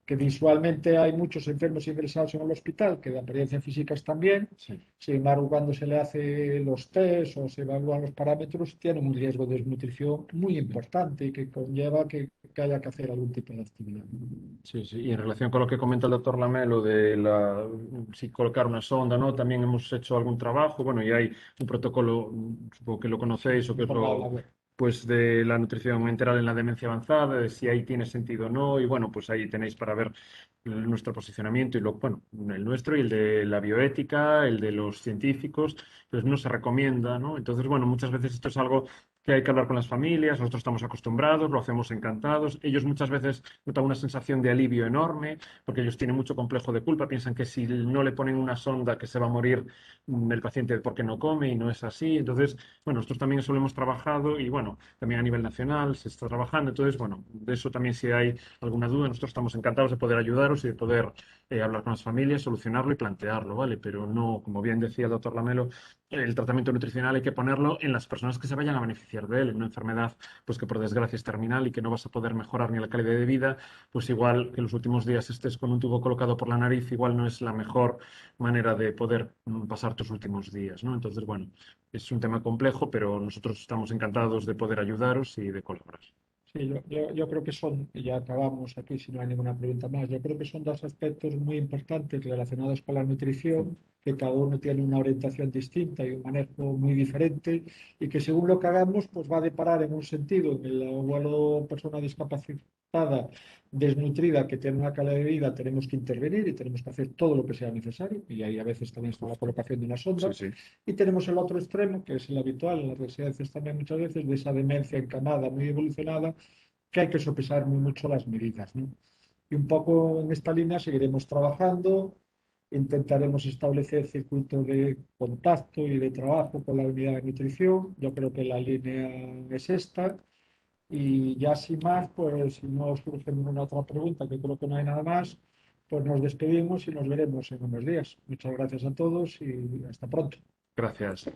que visualmente hay muchos enfermos ingresados en el hospital que de apariencia física están bien, Sí. sin embargo, cuando se le hace los test o se evalúan los parámetros, tienen un riesgo de desnutrición muy importante y que conlleva que haya que hacer algún tipo de actividad. Sí, sí. Y en relación con lo que comenta el doctor Lamelo de si colocar una sonda, ¿no? También hemos hecho algún trabajo, bueno, y hay un protocolo, supongo que lo conocéis o que es Por la lo, web. pues de la nutrición enteral en la demencia avanzada, de si ahí tiene sentido o no, y bueno, pues ahí tenéis para ver nuestro posicionamiento y bueno, el nuestro y el de la bioética, el de los científicos, pues no se recomienda, ¿no? Entonces, bueno, muchas veces esto es algo que hay que hablar con las familias, nosotros estamos acostumbrados, lo hacemos encantados, ellos muchas veces notan una sensación de alivio enorme, porque ellos tienen mucho complejo de culpa, piensan que si no le ponen una sonda que se va a morir el paciente porque no come y no es así, entonces, bueno, nosotros también eso lo hemos trabajado y bueno, también a nivel nacional se está trabajando, entonces, bueno, de eso también si hay alguna duda, nosotros estamos encantados de poder ayudaros y de poder hablar con las familias, solucionarlo y plantearlo, ¿vale? Pero no, como bien decía el doctor Lamelo, el tratamiento nutricional hay que ponerlo en las personas que se vayan a beneficiar de él, en una enfermedad pues que por desgracia es terminal y que no vas a poder mejorar ni la calidad de vida, pues igual que los últimos días estés con un tubo colocado por la nariz, igual no es la mejor manera de poder pasar tus últimos días, ¿no? Entonces, bueno, es un tema complejo, pero nosotros estamos encantados de poder ayudaros y de colaborar. Sí, yo creo que son, y ya acabamos aquí si no hay ninguna pregunta más, yo creo que son dos aspectos muy importantes relacionados con la nutrición, que cada uno tiene una orientación distinta y un manejo muy diferente, y que según lo que hagamos, pues va a deparar en un sentido, en el abuelo persona discapacitada, desnutrida, que tiene una calidad de vida, tenemos que intervenir y tenemos que hacer todo lo que sea necesario, y ahí a veces también está la colocación de una sonda. Sí, sí. Y tenemos el otro extremo, que es el habitual en las residencias también muchas veces, de esa demencia encamada muy evolucionada, que hay que sopesar muy mucho las medidas, ¿no? Y un poco en esta línea seguiremos trabajando, intentaremos establecer circuitos de contacto y de trabajo con la unidad de nutrición. Yo creo que la línea es esta. Y ya sin más, pues si no surge ninguna otra pregunta, que creo que no hay nada más, pues nos despedimos y nos veremos en unos días. Muchas gracias a todos y hasta pronto. Gracias.